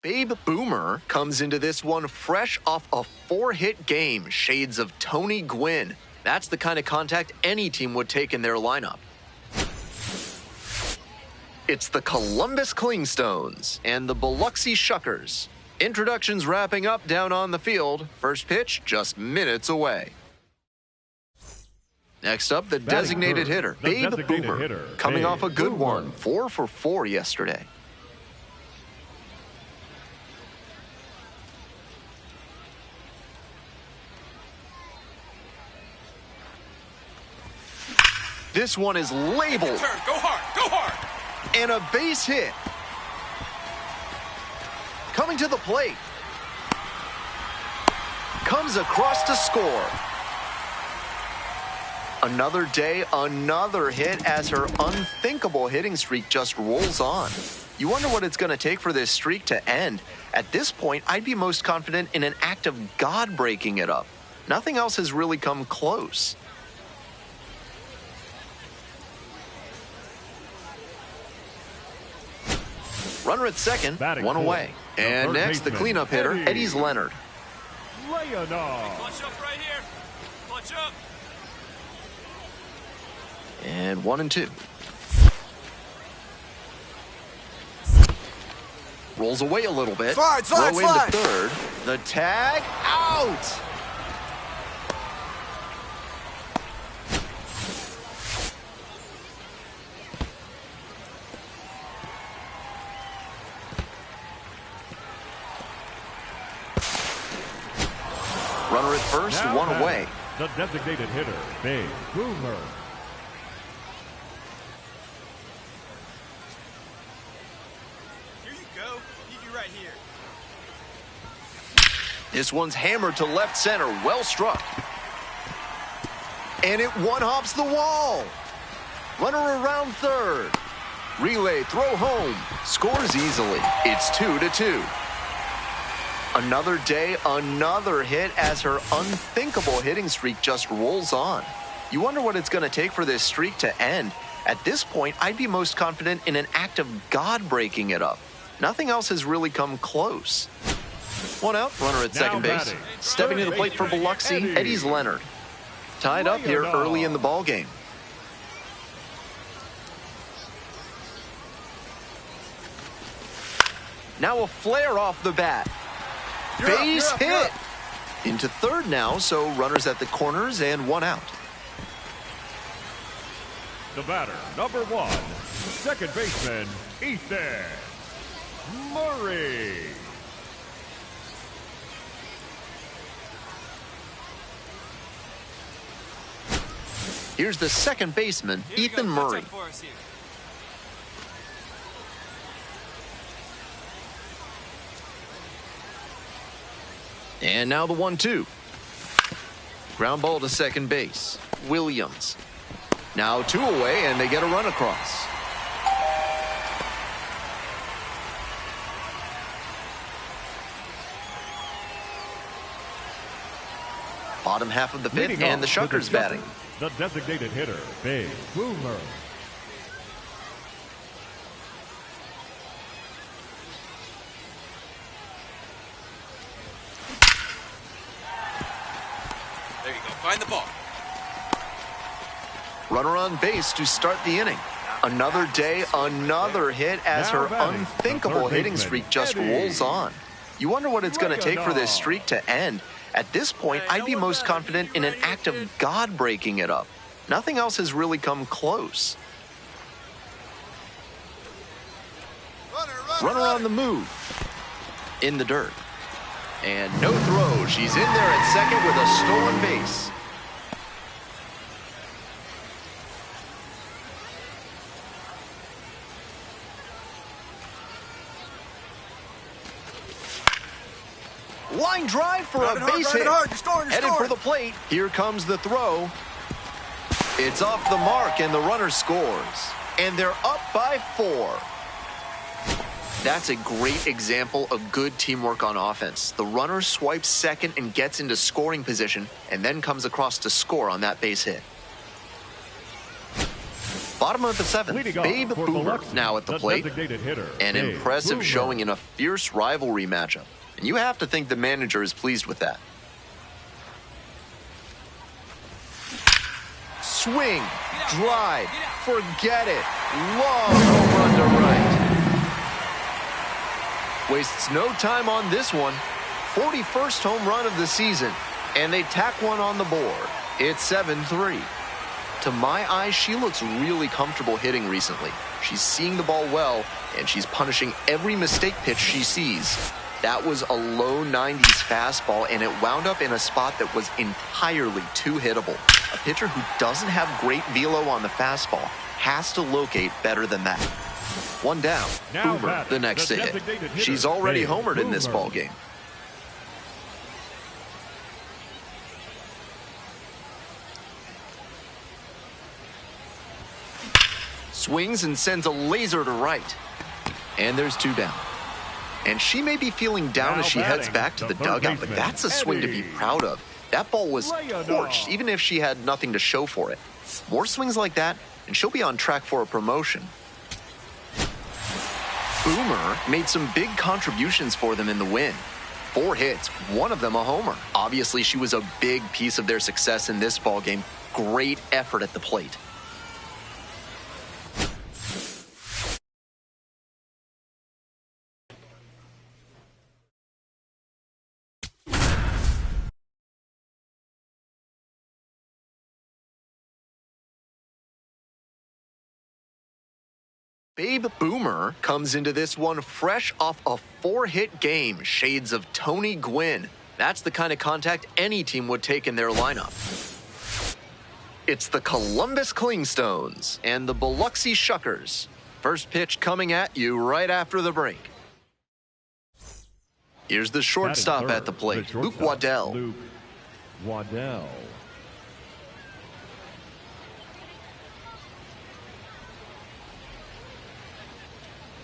Babe Boomer comes into this one fresh off a 4-hit game, shades of Tony Gwynn. That's the kind of contact any team would take in their lineup. It's the Columbus Clingstones and the Biloxi Shuckers. Introductions wrapping up down on the field. First pitch just minutes away. Next up, the designated hitter, Babe Boomer, coming off a good one, 4 for 4 yesterday. This one is labeled. Go hard, go hard. And a base hit. Coming to the plate. Comes across to score. Another day, another hit as her unthinkable hitting streak just rolls on. You wonder what it's going to take for this streak to end. At this point, I'd be most confident in an act of God breaking it up. Nothing else has really come close. Runner at second, one away. And next, the cleanup hitter, Eddie's Leonard. Punch up right here. Punch up. And 1-2. Rolls away a little bit. Throw into third. The tag, out! Runner at first, one away. The designated hitter, Babe Boomer. Here you go. Leave you right here. This one's hammered to left center, well struck. And it one-hops the wall. Runner around third. Relay, throw home. Scores easily. It's 2-2. Another day, another hit as her unthinkable hitting streak just rolls on. You wonder what it's going to take for this streak to end. At this point, I'd be most confident in an act of God breaking it up. Nothing else has really come close. One out, runner at second base. Stepping to the plate for Biloxi, Eddie's Leonard. Tied up here early in the ballgame. Now a flare off the bat. Base hit. Into third now, so runners at the corners and one out. The batter, number 1, second baseman, Ethan Murray. Here's the second baseman, Ethan Murray. And now the 1-2. Ground ball to second base. Williams. Now 2 away, and they get a run across. Bottom half of the fifth, and the Shuckers batting. The designated hitter, Babe Boomer. There you go. Find the ball. Runner on base to start the inning. Another day, another hit as her unthinkable hitting streak just rolls on. You wonder what it's going to take for this streak to end. At this point, I'd be most confident in an act of God breaking it up. Nothing else has really come close. Runner on the move. In the dirt. And no throw. She's in there at second with a stolen base. Line drive for a base hit. Headed for the plate. Here comes the throw. It's off the mark, and the runner scores. And they're up by 4. That's a great example of good teamwork on offense. The runner swipes second and gets into scoring position, and then comes across to score on that base hit. Bottom of the seventh, Leading off Babe for Boomer Biloxi, now at the plate. designated hitter, An Babe impressive Boomer. showing in a fierce rivalry matchup. And you have to think the manager is pleased with that. Swing, drive, forget it. Long home run to right. Wastes no time on this one. 41st home run of the season. And they tack one on the board. It's 7-3. To my eyes, she looks really comfortable hitting recently. She's seeing the ball well, and she's punishing every mistake pitch she sees. That was a low 90s fastball, and it wound up in a spot that was entirely too hittable. A pitcher who doesn't have great velo on the fastball has to locate better than that. One down, Now Boomer, the next to hit. She's already homered in this ball game. Swings and sends a laser to right. And there's two down. And she may be feeling down as she heads back to the dugout, but that's a swing to be proud of. That ball was torched, even if she had nothing to show for it. More swings like that, and she'll be on track for a promotion. Boomer made some big contributions for them in the win. 4 hits, one of them a homer. Obviously, she was a big piece of their success in this ballgame. Great effort at the plate. Babe Boomer comes into this one fresh off a 4-hit game, shades of Tony Gwynn. That's the kind of contact any team would take in their lineup. It's the Columbus Clingstones and the Biloxi Shuckers. First pitch coming at you right after the break. Here's the shortstop at the plate, Luke Waddell. Luke Waddell.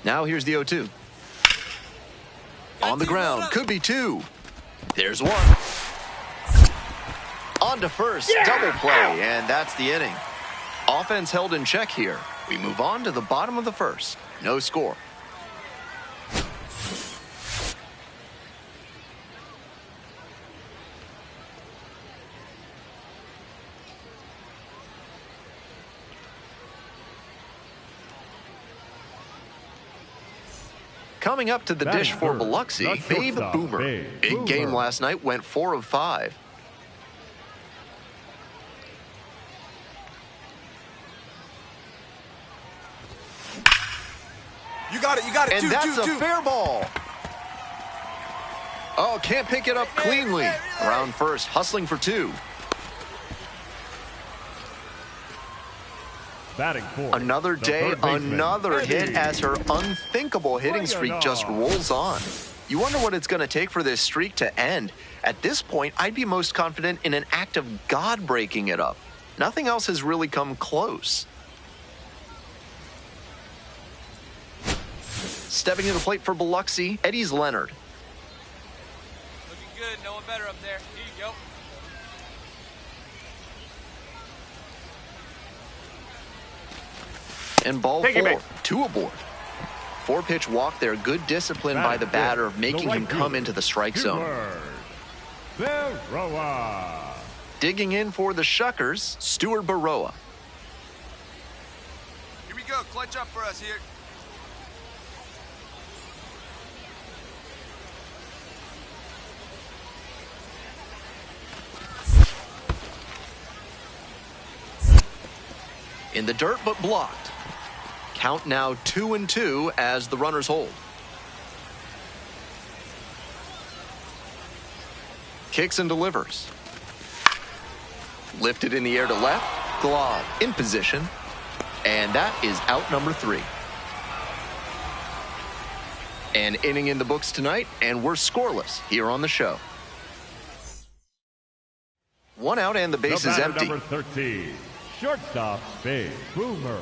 Now here's the 0-2. On the ground, could be 2. There's 1. On to first, double play, and that's the inning. Offense held in check here. We move on to the bottom of the first. No score. Coming up to the dish for Biloxi, Babe Boomer. Big game last night, went 4 of 5. You got it. And that's a fair ball. Oh, can't pick it up cleanly. Around first, hustling for 2. Batting fourth, Another day, another hit as her unthinkable hitting streak just rolls on. You wonder what it's going to take for this streak to end. At this point, I'd be most confident in an act of God breaking it up. Nothing else has really come close. Stepping to the plate for Biloxi, Eddie's Leonard. Looking good. No one better up there. Here you go. And ball 4, 2 aboard. 4-pitch walk there. Good discipline by the batter of making him come into the strike zone. Baroa. Digging in for the Shuckers, Stuart Baroa. Here we go. Clutch up for us here. In the dirt, but blocked. Count now 2-2 as the runners hold. Kicks and delivers. Lifted in the air to left. Glove in position. And that is out number 3. An inning in the books tonight, and we're scoreless here on the show. 1 out and the base is empty. Number 13, shortstop, Babe Boomer.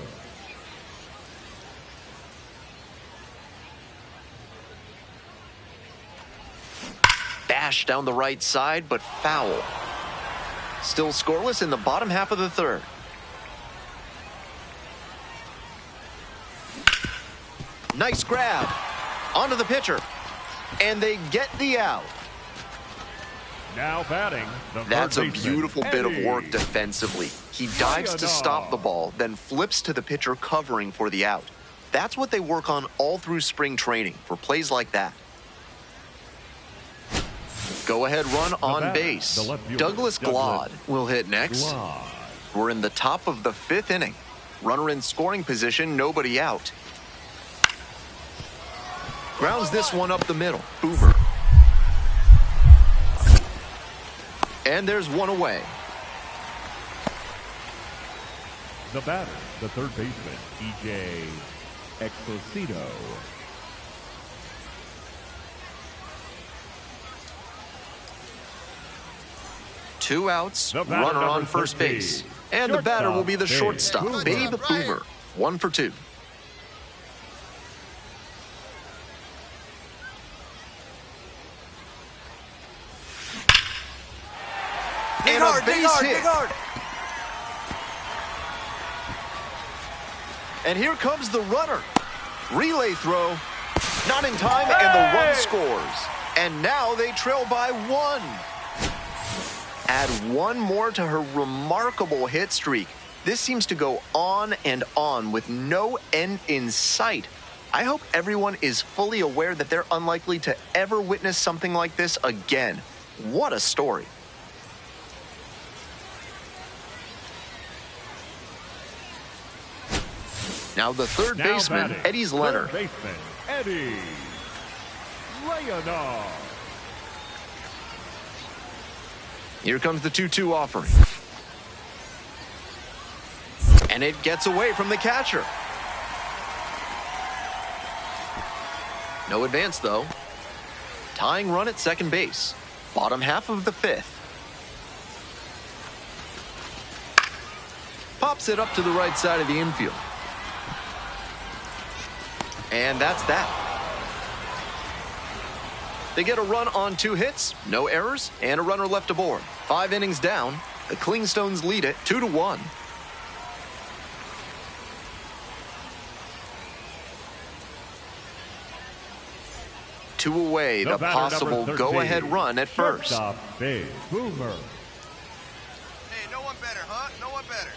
Bash down the right side, but foul. Still scoreless in the bottom half of the third. Nice grab. Onto the pitcher. And they get the out. Now batting, the That's a third baseman, beautiful bit of work Eddie. defensively. He dives to stop the ball, then flips to the pitcher covering for the out. That's what they work on all through spring training for plays like that. Go-ahead run on base. Douglas Glod will hit next. We're in the top of the 5th inning. Runner in scoring position, nobody out. Grounds this one up the middle. Boomer. And there's one away. The batter, the third baseman, E.J. Exposito. Two outs, runner on first base. And the batter will be the shortstop, Babe Boomer. 1 for 2. And a base hit. And here comes the runner. Relay throw. Not in time, and the run scores. And now they trail by 1. Add one more to her remarkable hit streak. This seems to go on and on with no end in sight. I hope everyone is fully aware that they're unlikely to ever witness something like this again. What a story. Now the third baseman, Eddie's Leonard. Third baseman, Eddie Leonard. Here comes the 2-2 offering. And it gets away from the catcher. No advance, though. Tying run at second base. Bottom half of the 5th. Pops it up to the right side of the infield. And that's that. They get a run on 2 hits, no errors, and a runner left aboard. 5 innings down. The Clingstones lead it 2-1. Two away, the possible go-ahead run at first. Big Boomer. Hey, no one better, huh? No one better.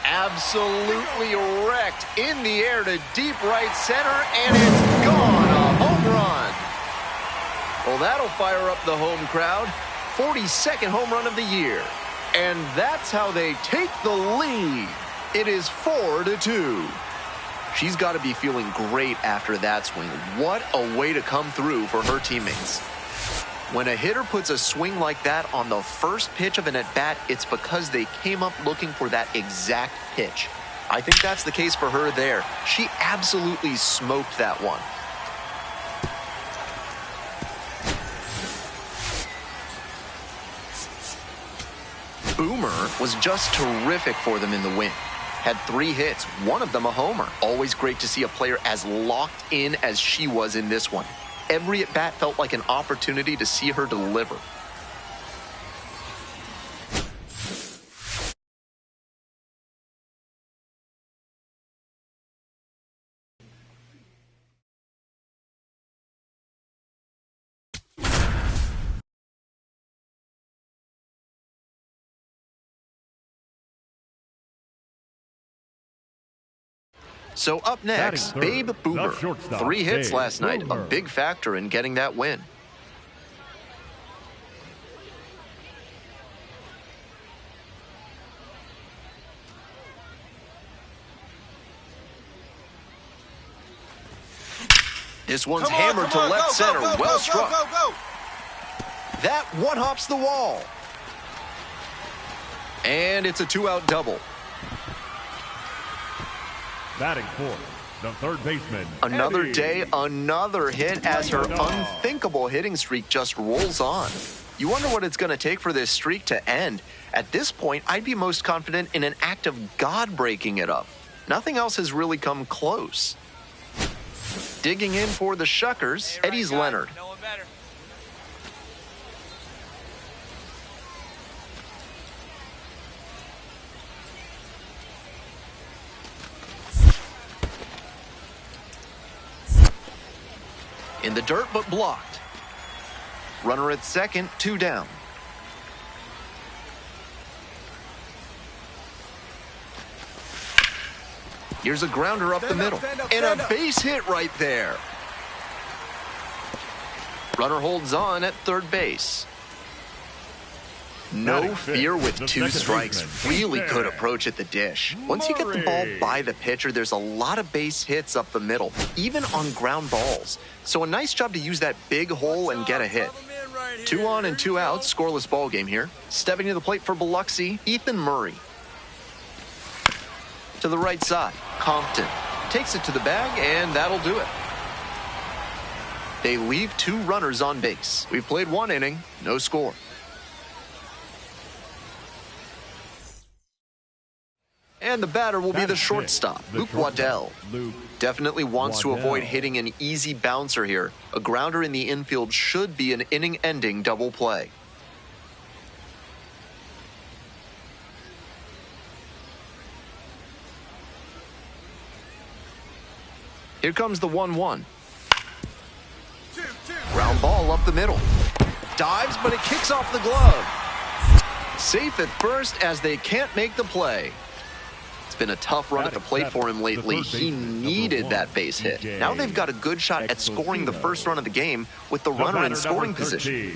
Absolutely wrecked in the air to deep right center, and it's gone. A home run. Well, that'll fire up the home crowd. 42nd home run of the year. And that's how they take the lead. It is 4-2. She's got to be feeling great after that swing. What a way to come through for her teammates. When a hitter puts a swing like that on the first pitch of an at-bat, it's because they came up looking for that exact pitch. I think that's the case for her there. She absolutely smoked that one. Boomer was just terrific for them in the win. Had 3 hits, one of them a homer. Always great to see a player as locked in as she was in this one. Every at-bat felt like an opportunity to see her deliver. So up next, Babe Boomer. 3 hits last night, a big factor in getting that win. This one's hammered to left center, well struck. That one hops the wall. And it's a 2-out double. Batting fourth, the third baseman. Another Eddie. day, another hit as her unthinkable hitting streak just rolls on. You wonder what it's going to take for this streak to end. At this point, I'd be most confident in an act of God breaking it up. Nothing else has really come close. Digging in for the Shuckers, Eddie's Leonard. No one better. In the dirt, but blocked. Runner at second, 2 down. Here's a grounder up the middle. And a base hit right there. Runner holds on at third base. No fear with 2 strikes. Really good approach at the dish. Once you get the ball by the pitcher, there's a lot of base hits up the middle, even on ground balls. So a nice job to use that big hole and get a hit. 2 on and 2 out, scoreless ball game here. Stepping to the plate for Biloxi, Ethan Murray. To the right side, Compton takes it to the bag, and that'll do it. They leave 2 runners on base. We've played 1 inning, no score. And the batter will be the shortstop, Luke Waddell. Definitely wants to avoid hitting an easy bouncer here. A grounder in the infield should be an inning-ending double play. Here comes the 1-1. Ground ball up the middle. Dives, but it kicks off the glove. Safe at first as they can't make the play. It's been a tough run at the plate for him lately. He needed that base hit. Now they've got a good shot at scoring the first run of the game with the runner in scoring position.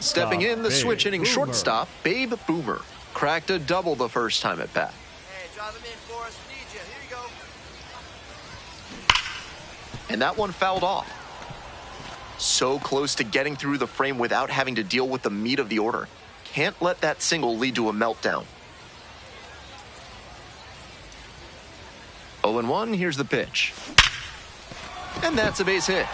Stepping in, the switch hitting shortstop, Babe Boomer. Cracked a double the first time at bat. Hey, drive him in for us. We need you. Here you go. And that one fouled off. So close to getting through the frame without having to deal with the meat of the order. Can't let that single lead to a meltdown. 0-1, here's the pitch. And that's a base hit.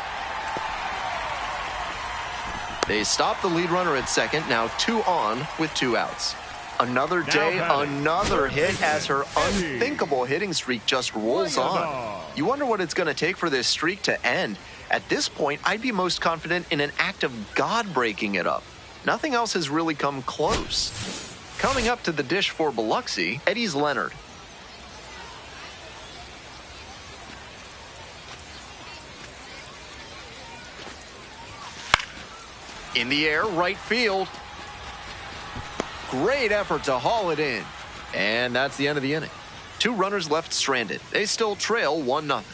They stop the lead runner at second, now 2 on with 2 outs. Another day, another hit as her unthinkable hitting streak just rolls on. You wonder what it's going to take for this streak to end. At this point, I'd be most confident in an act of God breaking it up. Nothing else has really come close. Coming up to the dish for Biloxi, Eddie's Leonard. In the air, right field. Great effort to haul it in. And that's the end of the inning. 2 runners left stranded. They still trail 1-0.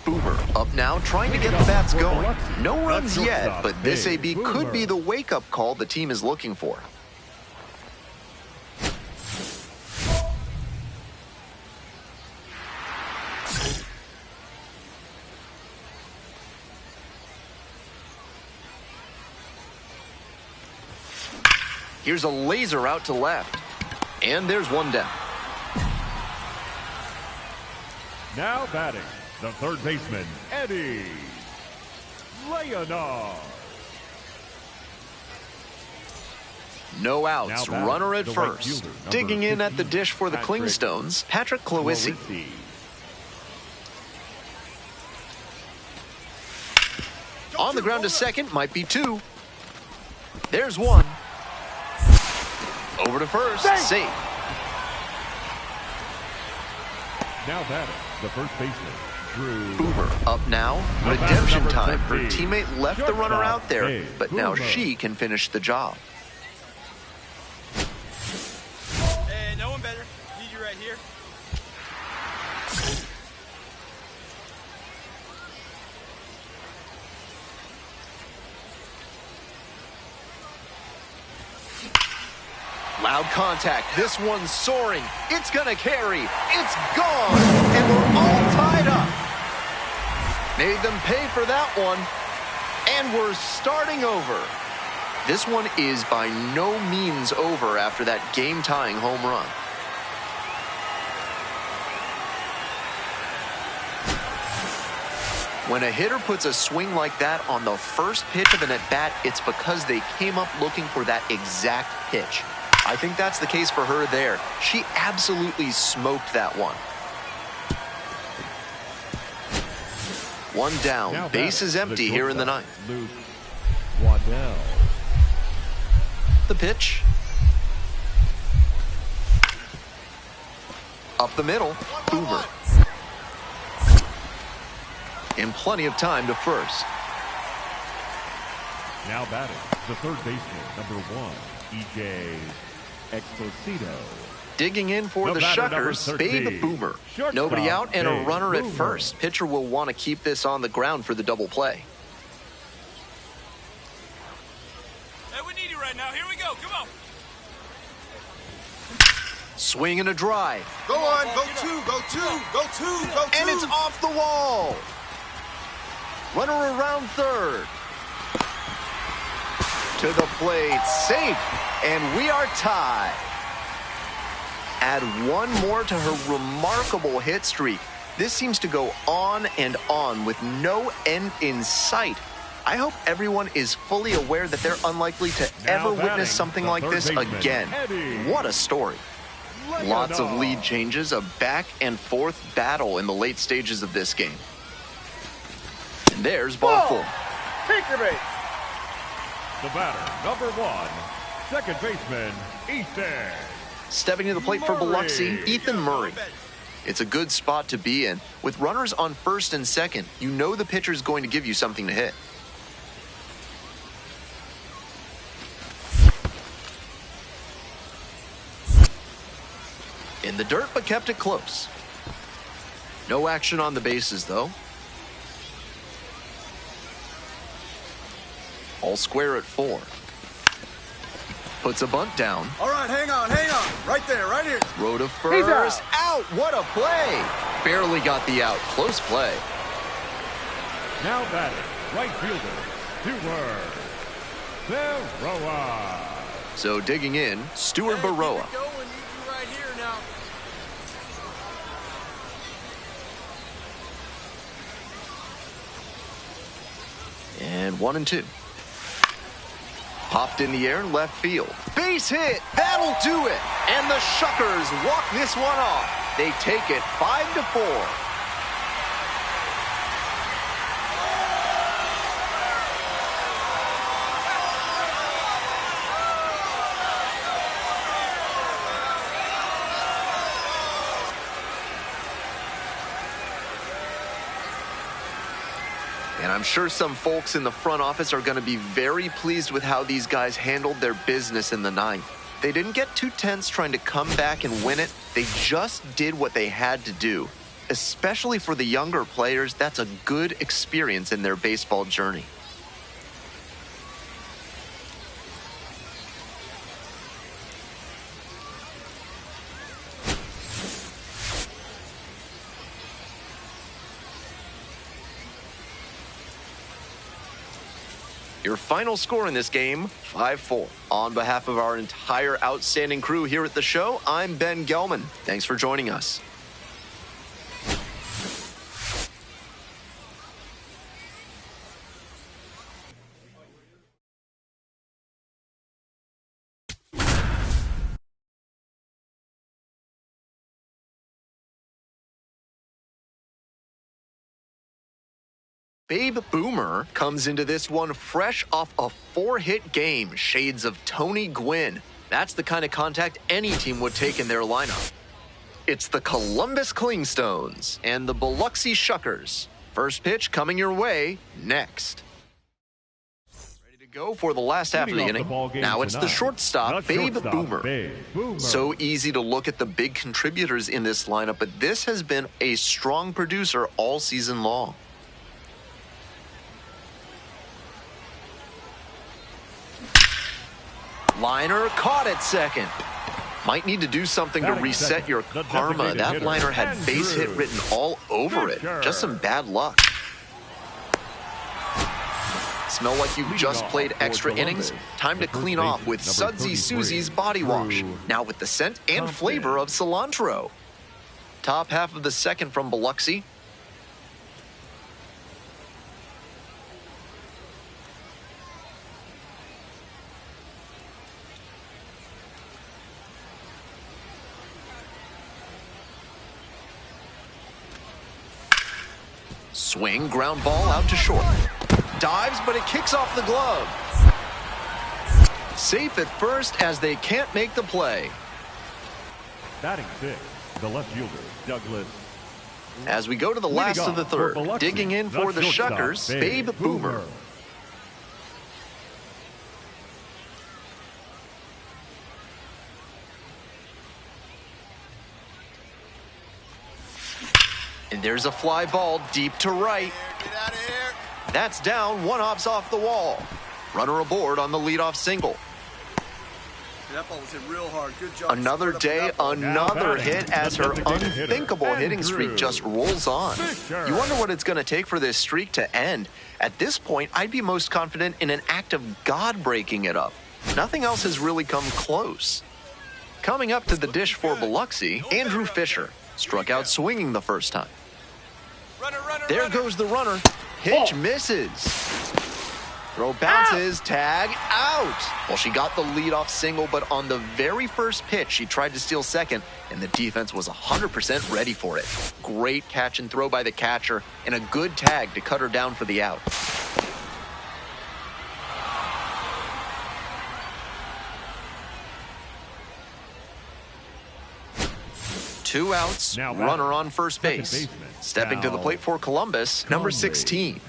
Boomer up now, trying to get the bats going. No runs yet, but this AB could be the wake-up call the team is looking for. Here's a laser out to left. And there's 1 down. Now batting, the third baseman, Eddie Leonard. No outs, runner at first. Digging in at the dish for the Clingstones, Patrick Cloissy. On the ground to second, might be 2. There's 1. Over to first, safe. Now batting, the first baseman, Drew. Boomer up now. Redemption time. Her teammate left the runner out there, but now she can finish the job. Hey, no one better. Need you right here. Loud contact. This one's soaring. It's gonna carry. It's gone. And we're all tied up. Made them pay for that one. And we're starting over. This one is by no means over after that game-tying home run. When a hitter puts a swing like that on the first pitch of an at-bat, it's because they came up looking for that exact pitch. I think that's the case for her there. She absolutely smoked that one. 1 down. Now base is empty here in the 9th. Luke Waddell. The pitch. Up the middle, Boomer. And plenty of time to first. Now batting, the third baseman, number 1, E.J. Exposito. Digging in for the Shuckers, Babe Boomer. Nobody out and a runner at first. Pitcher will want to keep this on the ground for the double play. Hey, we need you right now. Here we go. Come on. Swing and a drive. Go on, go two, go two, go two, go two. And it's off the wall. Runner around third. To the plate, safe, and we are tied. Add one more to her remarkable hit streak. This seems to go on and on with no end in sight. I hope everyone is fully aware that they're unlikely to ever witness something like this again. What a story. Lots of lead changes, a back and forth battle in the late stages of this game. And there's ball 4. Tinkerbait. The batter, number 1, second baseman, Ethan. Stepping to the plate for Biloxi, Ethan Murray. It's a good spot to be in. With runners on first and second, you know the pitcher's going to give you something to hit. In the dirt, but kept it close. No action on the bases, though. All square at 4. Puts a bunt down. All right, hang on. Right there, right here. Throw to first. Out. What a play. Barely got the out. Close play. Now batting, right fielder, Stuart Baroa. So digging in, Stuart Baroa. Keep it going. You right here now. And 1-2. Popped in the air, left field. Base hit. That'll do it. And the Shuckers walk this one off. They take it 5-4. And I'm sure some folks in the front office are going to be very pleased with how these guys handled their business in the ninth. They didn't get too tense trying to come back and win it. They just did what they had to do. Especially for the younger players, that's a good experience in their baseball journey. Your final score in this game, 5-4. On behalf of our entire outstanding crew here at the show, I'm Ben Gelman. Thanks for joining us. Babe Boomer comes into this one fresh off a 4-hit game, shades of Tony Gwynn. That's the kind of contact any team would take in their lineup. It's the Columbus Clingstones and the Biloxi Shuckers. First pitch coming your way next. Ready to go for the last half of the inning. Now it's the shortstop, Babe Boomer. So easy to look at the big contributors in this lineup, but this has been a strong producer all season long. Liner caught at second. Might need to do something to reset your karma. That liner had base hit written all over it. Just some bad luck. Smell like you've just played extra innings? Time to clean off with Sudsy Susie's Body Wash. Now with the scent and flavor of cilantro. Top half of the second from Biloxi. Swing, ground ball out to short. Dives, but it kicks off the glove. Safe at first as they can't make the play. Batting 6, The left fielder, Douglas. As we go to the last of the third, digging in for the Shuckers, Babe Boomer. And there's a fly ball deep to right. Get out of here. That's down, one hop's off the wall. Runner aboard on the leadoff single. That ball was hit real hard. Good job. Another day, another hit as her unthinkable hitting streak just rolls on. You wonder what it's going to take for this streak to end. At this point, I'd be most confident in an act of God breaking it up. Nothing else has really come close. Coming up to the dish for Biloxi, Andrew Fisher struck out swinging the first time. There goes the runner. Pitch misses. Throw bounces, tag, out. Well, she got the leadoff single, but on the very first pitch, she tried to steal second, and the defense was 100% ready for it. Great catch and throw by the catcher, and a good tag to cut her down for the out. Two outs, runner on first base. Stepping to the plate for Columbus, number 16.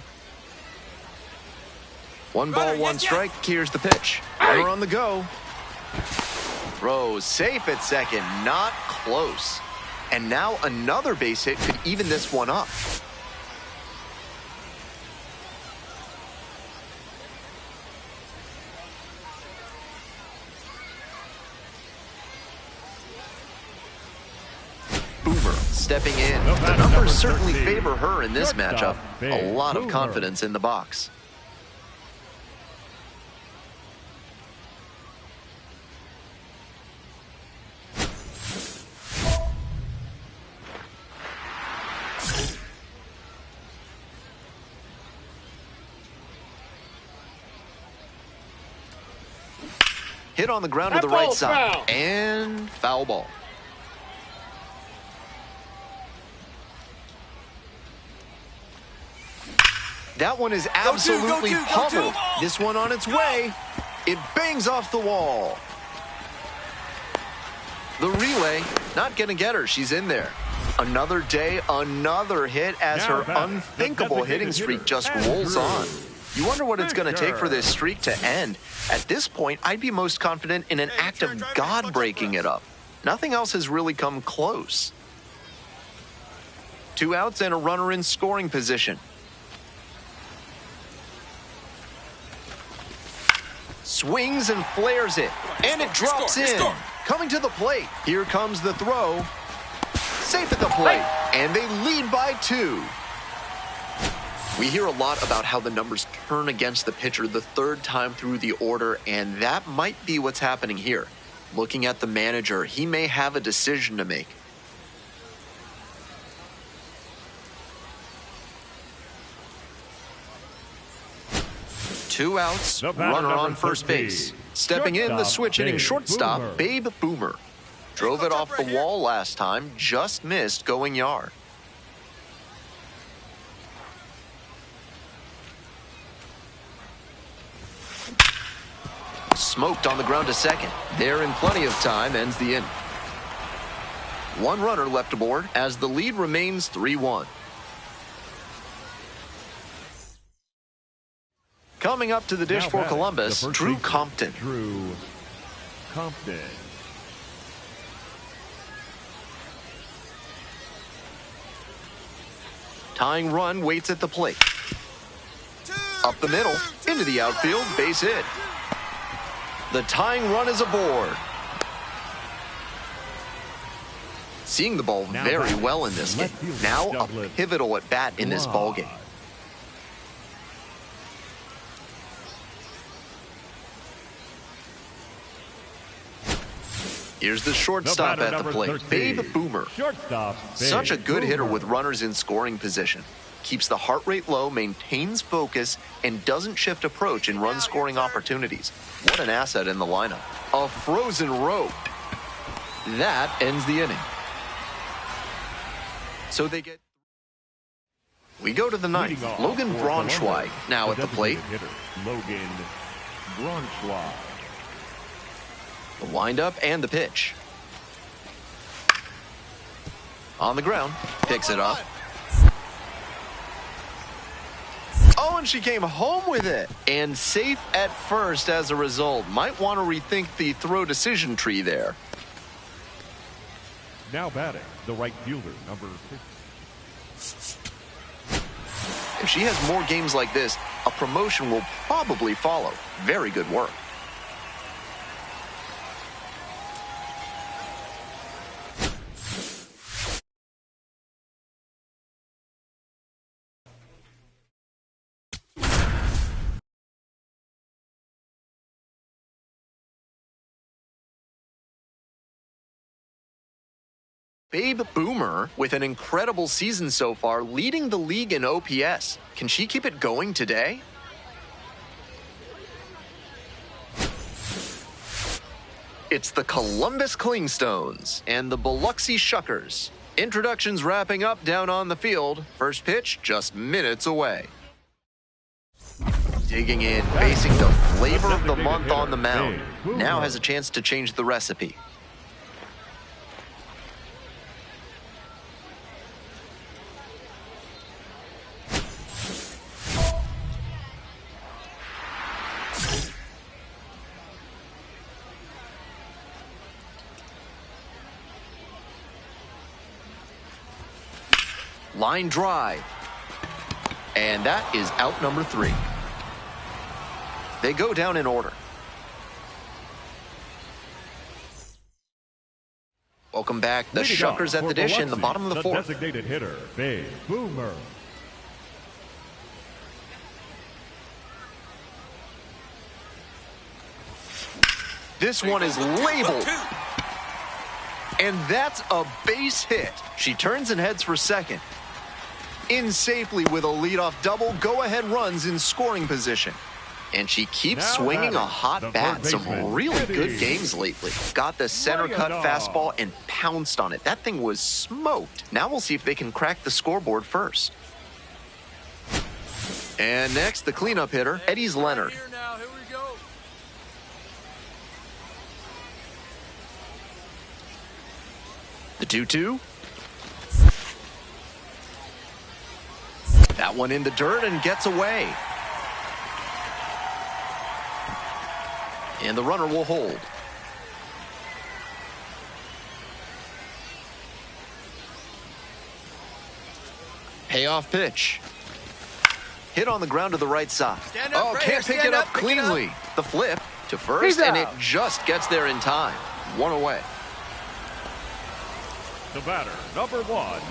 One ball, one strike. Here's the pitch. Runner on the go. Throws safe at second. Not close. And now another base hit could even this one up. Boomer stepping in. The numbers certainly favor her in this matchup. A lot of confidence in the box. Hit on the ground to the right side. And foul ball. That one is absolutely pummeled. This one on its way. It bangs off the wall. The relay, not going to get her. She's in there. Another day, another hit as her unthinkable hitting streak just rolls on. You wonder what it's going to take for this streak to end. At this point, I'd be most confident in an act of God breaking it up. Nothing else has really come close. Two outs and a runner in scoring position. Swings and flares it, and it drops in. Coming to the plate, here comes the throw. Safe at the plate, and they lead by 2. We hear a lot about how the numbers turn against the pitcher the third time through the order, and that might be what's happening here. Looking at the manager, he may have a decision to make. Two outs, runner on first base. Stepping in, the switch-hitting shortstop, Babe Boomer. Drove it off the wall last time, just missed going yard. Smoked on the ground to second. There in plenty of time, ends the inning. One runner left aboard as the lead remains 3-1. Coming up to the dish for Columbus, Drew Compton. Drew Compton. Tying run waits at the plate. Up the middle, into the outfield, base hit. The tying run is aboard. Seeing the ball very well in this game. Now a pivotal at bat in this ball game. Here's the shortstop at the plate, Babe Boomer. Such a good hitter with runners in scoring position. Keeps the heart rate low, maintains focus, and doesn't shift approach in run-scoring opportunities. What an asset in the lineup. A frozen rope. That ends the inning. So they get... We go to the ninth. Logan Braunschweig now at the plate. Logan Braunschweig. The windup and the pitch. On the ground, picks it up. Oh, and she came home with it. And safe at first as a result. Might want to rethink the throw decision tree there. Now batting, the right fielder, number 50. If she has more games like this, a promotion will probably follow. Very good work. Babe Boomer, with an incredible season so far, leading the league in OPS. Can she keep it going today? It's the Columbus Clingstones and the Biloxi Shuckers. Introductions wrapping up down on the field. First pitch just minutes away. Digging in, facing the flavor of the month on the mound. Now has a chance to change the recipe. Line drive. And that is out number 3. They go down in order. Welcome back. The Shuckers at the dish in the bottom of the 4th. Designated hitter, Babe Boomer. This one is labeled. And that's a base hit. She turns and heads for second. In safely with a leadoff double, go-ahead runs in scoring position. And she keeps swinging a hot bat. Some really good games lately. Got the center cut fastball and pounced on it. That thing was smoked. Now we'll see if they can crack the scoreboard first. And next, the cleanup hitter, Eddie's Leonard. Here now, here we go. The 2-2. That one in the dirt and gets away. And the runner will hold. Payoff pitch. Hit on the ground to the right side. Oh, can't pick it up cleanly. The flip to first, and it just gets there in time. One away. The batter, number 1,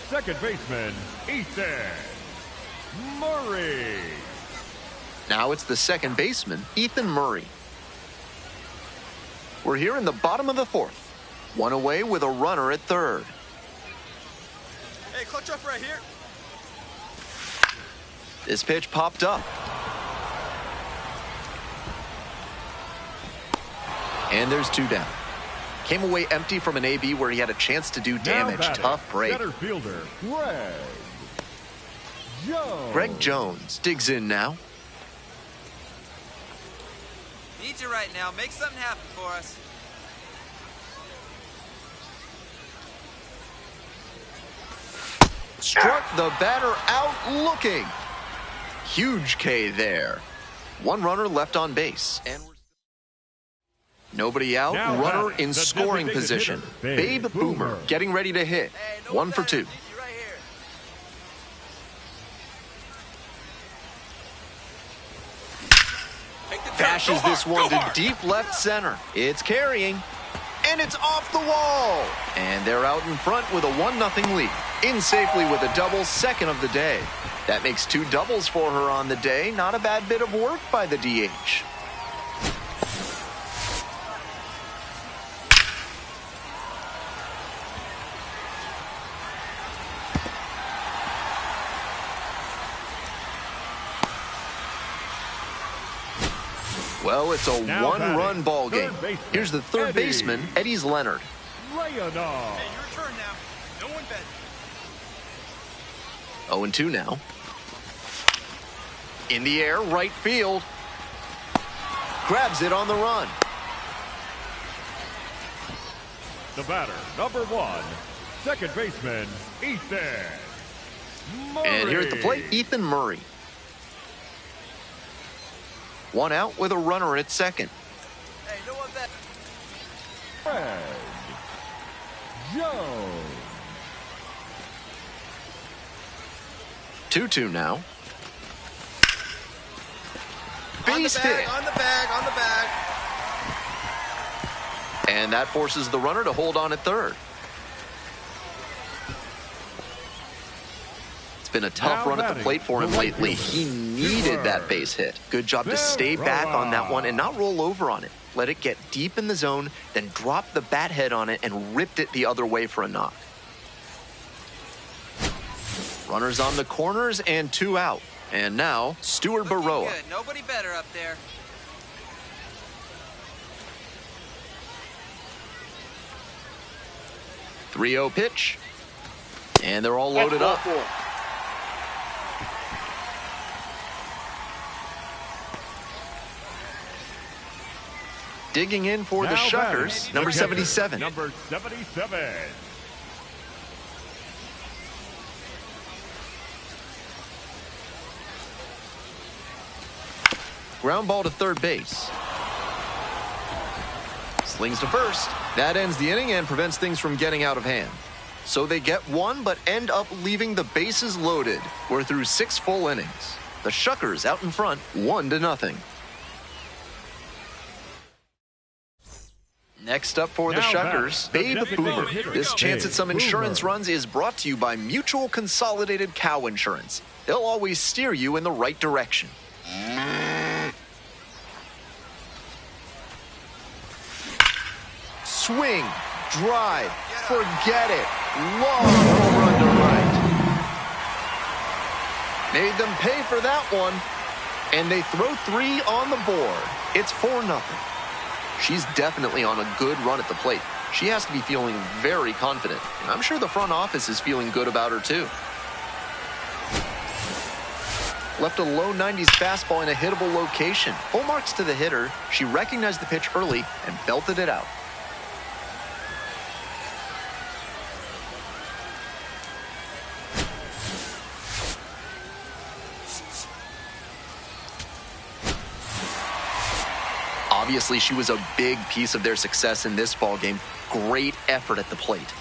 second baseman, Ethan Murray. Now it's the second baseman, Ethan Murray. We're here in the bottom of the 4th. One away with a runner at third. Hey, clutch up right here. This pitch popped up. And there's 2 down. Came away empty from an AB where he had a chance to do damage. Tough break. Center fielder, Greg Jones digs in now. Need you right now. Make something happen for us. Struck the batter out looking. Huge K there. One runner left on base. And nobody out. Now runner in the scoring designated position. hitter, Babe Boomer getting ready to hit. Hey, no 1 for 2. Need you right here. Bashes this one to deep left center. It's carrying. And it's off the wall. And they're out in front with a 1-0 lead. In safely with a double, second of the day. That makes 2 doubles for her on the day. Not a bad bit of work by the DH. Well, it's a 1-run ball game. Here's the third baseman, Eddie's Leonard. Hey, your turn now. No one bet. 0-2 now. In the air, right field. Grabs it on the run. The batter, number 1, Second baseman, Ethan Murray. And here at the plate, Ethan Murray. One out with a runner at second. Hey, no one bet. Fred Jones. 2-2 now. Base hit. On the bag, on the bag. And that forces the runner to hold on at third. It's been a tough run at the plate for him lately. He needed that base hit. Good job to stay back on that one and not roll over on it. Let it get deep in the zone, then drop the bat head on it and ripped it the other way for a knock. Runners on the corners and 2 out. And now, Stuart Baroa. Good. Nobody better up there. .30 pitch. And they're all loaded up. Digging in for the Shuckers, number 77. Number 77. Ground ball to third base. Slings to first. That ends the inning and prevents things from getting out of hand. So they get one, but end up leaving the bases loaded. We're through 6 full innings. The Shuckers out in front, 1-0. Next up for the Shuckers, Babe Boomer. This chance at some insurance runs is brought to you by Mutual Consolidated Cow Insurance. They'll always steer you in the right direction. Swing, drive, forget it. Long home run to right. Made them pay for that one. And they throw 3 on the board. It's 4-0. She's definitely on a good run at the plate. She has to be feeling very confident. And I'm sure the front office is feeling good about her too. Left a low 90s fastball in a hittable location. Full marks to the hitter. She recognized the pitch early and belted it out. Obviously, she was a big piece of their success in this ballgame. Great effort at the plate.